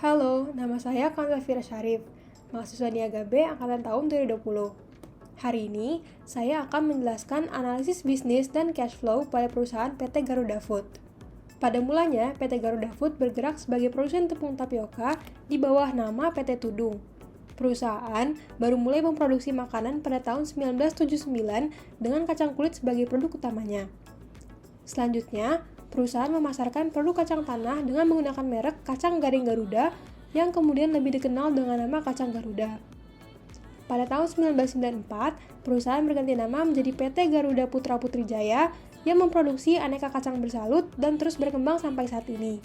Halo, nama saya Kanta Fira Syarif, mahasiswa Niaga B angkatan tahun 2020. Hari ini, saya akan menjelaskan analisis bisnis dan cash flow pada perusahaan PT Garuda Food. Pada mulanya, PT Garuda Food bergerak sebagai produsen tepung tapioka di bawah nama PT Tudung. Perusahaan baru mulai memproduksi makanan pada tahun 1979 dengan kacang kulit sebagai produk utamanya. Selanjutnya, perusahaan memasarkan produk kacang tanah dengan menggunakan merek kacang garing Garuda yang kemudian lebih dikenal dengan nama kacang Garuda. Pada tahun 1994, perusahaan berganti nama menjadi PT Garuda Putra Putri Jaya yang memproduksi aneka kacang bersalut dan terus berkembang sampai saat ini.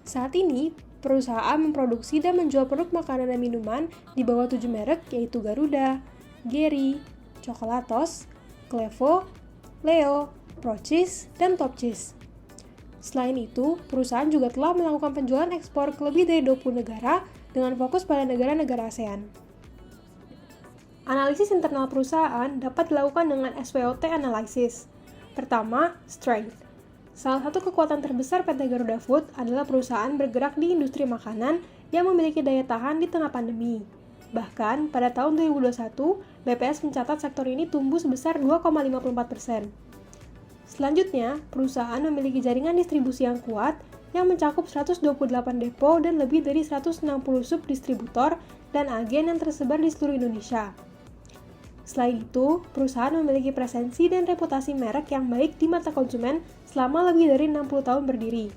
Saat ini, perusahaan memproduksi dan menjual produk makanan dan minuman di bawah 7 merek yaitu Garuda, Geri, Coklatos, Klevo, Leo, Procis, dan Top Cheese. Selain itu, perusahaan juga telah melakukan penjualan ekspor ke lebih dari 20 negara dengan fokus pada negara-negara ASEAN. Analisis internal perusahaan dapat dilakukan dengan SWOT analysis. Pertama, strength. Salah satu kekuatan terbesar PT Garuda Food adalah perusahaan bergerak di industri makanan yang memiliki daya tahan di tengah pandemi. Bahkan, pada tahun 2021, BPS mencatat sektor ini tumbuh sebesar 2,54%. Selanjutnya, perusahaan memiliki jaringan distribusi yang kuat yang mencakup 128 depo dan lebih dari 160 subdistributor dan agen yang tersebar di seluruh Indonesia. Selain itu, perusahaan memiliki presensi dan reputasi merek yang baik di mata konsumen selama lebih dari 60 tahun berdiri.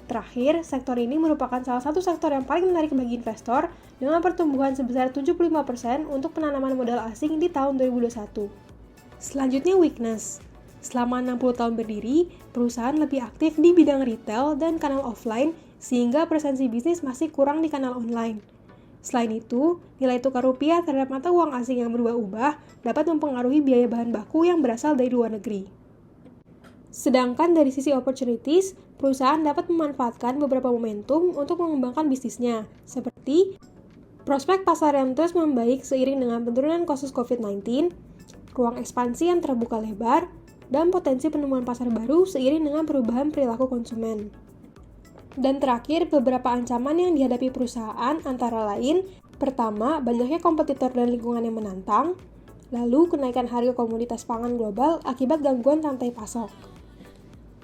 Terakhir, sektor ini merupakan salah satu sektor yang paling menarik bagi investor dengan pertumbuhan sebesar 75% untuk penanaman modal asing di tahun 2021. Selanjutnya, weakness. Selama 60 tahun berdiri, perusahaan lebih aktif di bidang retail dan kanal offline sehingga presensi bisnis masih kurang di kanal online. Selain itu, nilai tukar rupiah terhadap mata uang asing yang berubah-ubah dapat mempengaruhi biaya bahan baku yang berasal dari luar negeri. Sedangkan dari sisi opportunities, perusahaan dapat memanfaatkan beberapa momentum untuk mengembangkan bisnisnya, seperti prospek pasar yang terus membaik seiring dengan penurunan kasus COVID-19, ruang ekspansi yang terbuka lebar, dan potensi penemuan pasar baru seiring dengan perubahan perilaku konsumen. Dan terakhir, beberapa ancaman yang dihadapi perusahaan antara lain, pertama, banyaknya kompetitor dan lingkungan yang menantang, lalu kenaikan harga komoditas pangan global akibat gangguan rantai pasok.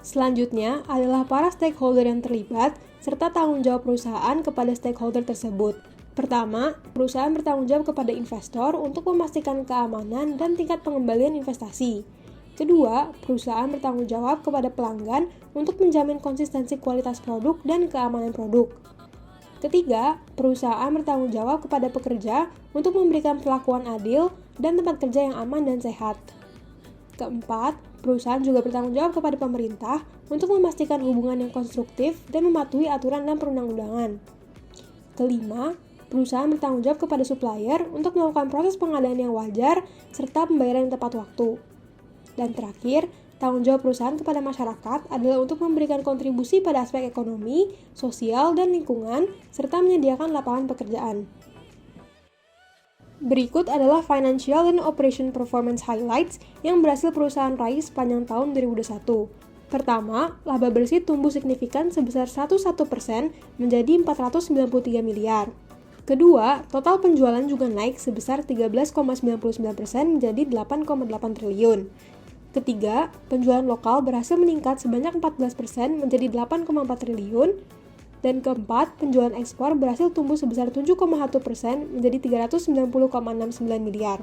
Selanjutnya adalah para stakeholder yang terlibat, serta tanggung jawab perusahaan kepada stakeholder tersebut. Pertama, perusahaan bertanggung jawab kepada investor untuk memastikan keamanan dan tingkat pengembalian investasi. Kedua, perusahaan bertanggung jawab kepada pelanggan untuk menjamin konsistensi kualitas produk dan keamanan produk. Ketiga, perusahaan bertanggung jawab kepada pekerja untuk memberikan perlakuan adil dan tempat kerja yang aman dan sehat. Keempat, perusahaan juga bertanggung jawab kepada pemerintah untuk memastikan hubungan yang konstruktif dan mematuhi aturan dan perundang-undangan. Kelima, perusahaan bertanggung jawab kepada supplier untuk melakukan proses pengadaan yang wajar serta pembayaran yang tepat waktu. Dan terakhir, tanggung jawab perusahaan kepada masyarakat adalah untuk memberikan kontribusi pada aspek ekonomi, sosial, dan lingkungan, serta menyediakan lapangan pekerjaan. Berikut adalah Financial and Operation Performance Highlights yang berhasil perusahaan raih sepanjang tahun 2021. Pertama, laba bersih tumbuh signifikan sebesar 11% menjadi 493 miliar. Kedua, total penjualan juga naik sebesar 13,99% menjadi 8,8 triliun. Ketiga, penjualan lokal berhasil meningkat sebanyak 14% menjadi 8,4 triliun. Dan keempat, penjualan ekspor berhasil tumbuh sebesar 7,1% menjadi 390,69 miliar.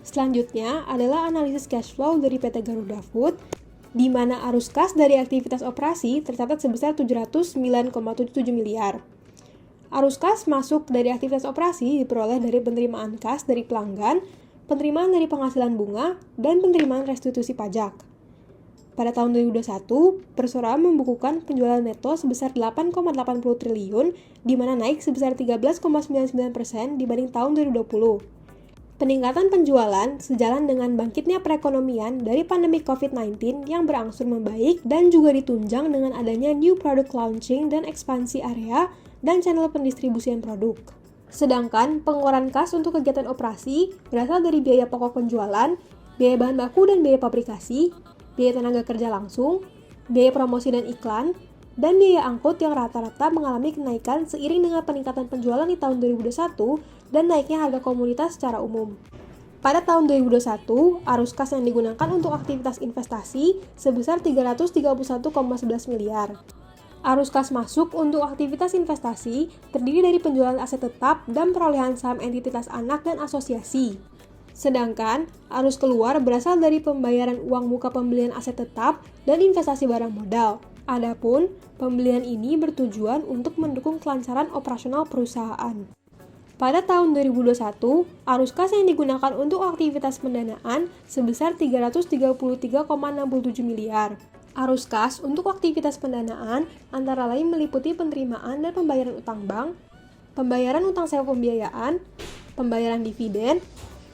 Selanjutnya adalah analisis cash flow dari PT Garuda Food, di mana arus kas dari aktivitas operasi tercatat sebesar 709,77 miliar. Arus kas masuk dari aktivitas operasi diperoleh dari penerimaan kas dari pelanggan, penerimaan dari penghasilan bunga, dan penerimaan restitusi pajak. Pada tahun 2021, perusahaan membukukan penjualan neto sebesar 8,80 triliun, di mana naik sebesar 13,99% dibanding tahun 2020. Peningkatan penjualan sejalan dengan bangkitnya perekonomian dari pandemi COVID-19 yang berangsur membaik dan juga ditunjang dengan adanya new product launching dan ekspansi area dan channel pendistribusian produk. Sedangkan pengeluaran kas untuk kegiatan operasi berasal dari biaya pokok penjualan, biaya bahan baku dan biaya pabrikasi, biaya tenaga kerja langsung, biaya promosi dan iklan, dan biaya angkut yang rata-rata mengalami kenaikan seiring dengan peningkatan penjualan di tahun 2021 dan naiknya harga komoditas secara umum. Pada tahun 2021, arus kas yang digunakan untuk aktivitas investasi sebesar 331,11 miliar. Arus kas masuk untuk aktivitas investasi terdiri dari penjualan aset tetap dan perolehan saham entitas anak dan asosiasi. Sedangkan, arus keluar berasal dari pembayaran uang muka pembelian aset tetap dan investasi barang modal. Adapun, pembelian ini bertujuan untuk mendukung kelancaran operasional perusahaan. Pada tahun 2021, arus kas yang digunakan untuk aktivitas pendanaan sebesar 333,67 miliar. Arus kas untuk aktivitas pendanaan antara lain meliputi penerimaan dan pembayaran utang bank, pembayaran utang sewa pembiayaan, pembayaran dividen,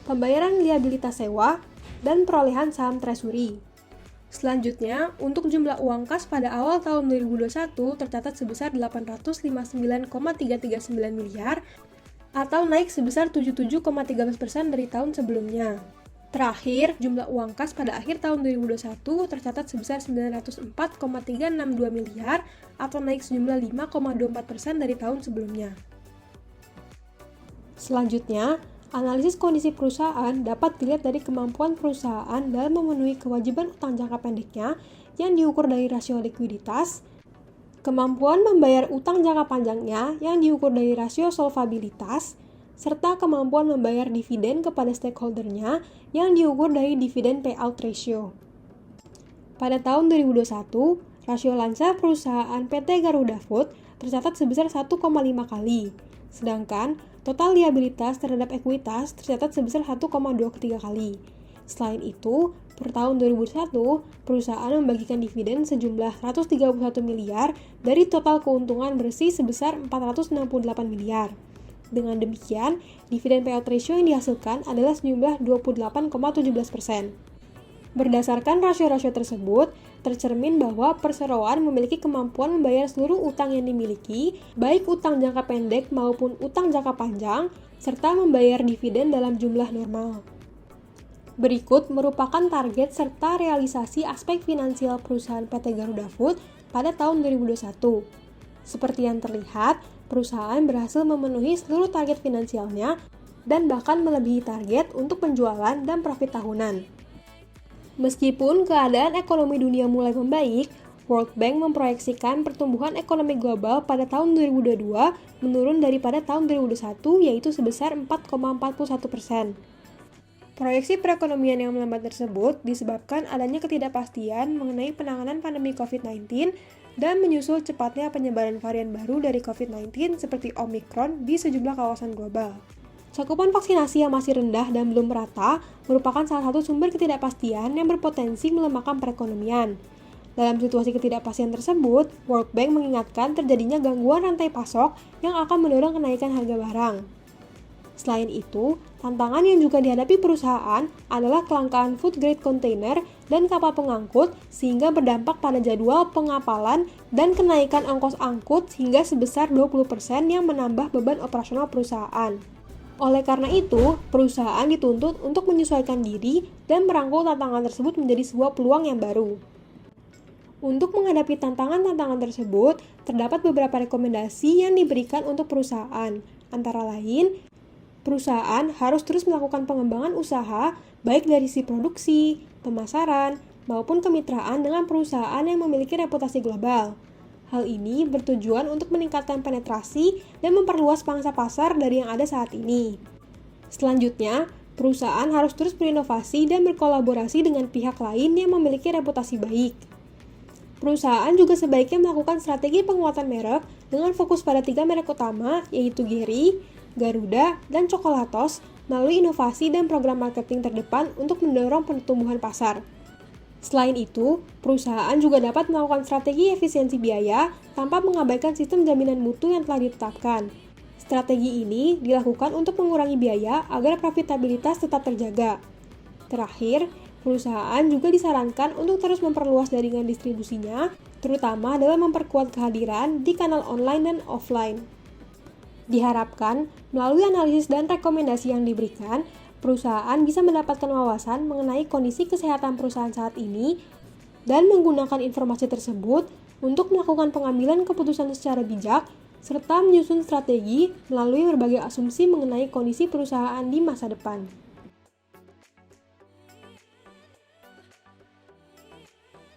pembayaran liabilitas sewa, dan perolehan saham treasury. Selanjutnya, untuk jumlah uang kas pada awal tahun 2021 tercatat sebesar 859,339 miliar atau naik sebesar 77,13% dari tahun sebelumnya. Terakhir, jumlah uang kas pada akhir tahun 2021 tercatat sebesar 904,362 miliar atau naik sejumlah 5,24% dari tahun sebelumnya. Selanjutnya, analisis kondisi perusahaan dapat dilihat dari kemampuan perusahaan dalam memenuhi kewajiban utang jangka pendeknya yang diukur dari rasio likuiditas, kemampuan membayar utang jangka panjangnya yang diukur dari rasio solvabilitas, serta kemampuan membayar dividen kepada stakeholder-nya yang diukur dari dividen payout ratio. Pada tahun 2021, rasio lancar perusahaan PT Garuda Food tercatat sebesar 1,5 kali, sedangkan total liabilitas terhadap ekuitas tercatat sebesar 1,23 kali. Selain itu, per tahun 2021, perusahaan membagikan dividen sejumlah 131 miliar dari total keuntungan bersih sebesar 468 miliar. Dengan demikian, dividen payout ratio yang dihasilkan adalah sejumlah 28,17%. Berdasarkan rasio-rasio tersebut, tercermin bahwa perseroan memiliki kemampuan membayar seluruh utang yang dimiliki, baik utang jangka pendek maupun utang jangka panjang, serta membayar dividen dalam jumlah normal. Berikut merupakan target serta realisasi aspek finansial perusahaan PT Garuda Food pada tahun 2021. Seperti yang terlihat, perusahaan berhasil memenuhi seluruh target finansialnya dan bahkan melebihi target untuk penjualan dan profit tahunan. Meskipun keadaan ekonomi dunia mulai membaik, World Bank memproyeksikan pertumbuhan ekonomi global pada tahun 2022 menurun daripada tahun 2021 yaitu sebesar 4,41%. Proyeksi perekonomian yang melambat tersebut disebabkan adanya ketidakpastian mengenai penanganan pandemi COVID-19 dan menyusul cepatnya penyebaran varian baru dari COVID-19 seperti Omicron di sejumlah kawasan global. Cakupan vaksinasi yang masih rendah dan belum merata merupakan salah satu sumber ketidakpastian yang berpotensi melemahkan perekonomian. Dalam situasi ketidakpastian tersebut, World Bank mengingatkan terjadinya gangguan rantai pasok yang akan mendorong kenaikan harga barang. Selain itu, tantangan yang juga dihadapi perusahaan adalah kelangkaan food grade container dan kapal pengangkut sehingga berdampak pada jadwal pengapalan dan kenaikan ongkos angkut hingga sebesar 20% yang menambah beban operasional perusahaan. Oleh karena itu, perusahaan dituntut untuk menyesuaikan diri dan merangkul tantangan tersebut menjadi sebuah peluang yang baru. Untuk menghadapi tantangan-tantangan tersebut, terdapat beberapa rekomendasi yang diberikan untuk perusahaan. Antara lain, perusahaan harus terus melakukan pengembangan usaha, baik dari sisi produksi, pemasaran, maupun kemitraan dengan perusahaan yang memiliki reputasi global. Hal ini bertujuan untuk meningkatkan penetrasi dan memperluas pangsa pasar dari yang ada saat ini. Selanjutnya, perusahaan harus terus berinovasi dan berkolaborasi dengan pihak lain yang memiliki reputasi baik. Perusahaan juga sebaiknya melakukan strategi penguatan merek dengan fokus pada 3 merek utama, yaitu Geri, Garuda, dan Coklatos, melalui inovasi dan program marketing terdepan untuk mendorong pertumbuhan pasar. Selain itu, perusahaan juga dapat melakukan strategi efisiensi biaya tanpa mengabaikan sistem jaminan mutu yang telah ditetapkan. Strategi ini dilakukan untuk mengurangi biaya agar profitabilitas tetap terjaga. Terakhir, perusahaan juga disarankan untuk terus memperluas jaringan distribusinya, terutama dalam memperkuat kehadiran di kanal online dan offline. Diharapkan, melalui analisis dan rekomendasi yang diberikan, perusahaan bisa mendapatkan wawasan mengenai kondisi kesehatan perusahaan saat ini dan menggunakan informasi tersebut untuk melakukan pengambilan keputusan secara bijak, serta menyusun strategi melalui berbagai asumsi mengenai kondisi perusahaan di masa depan.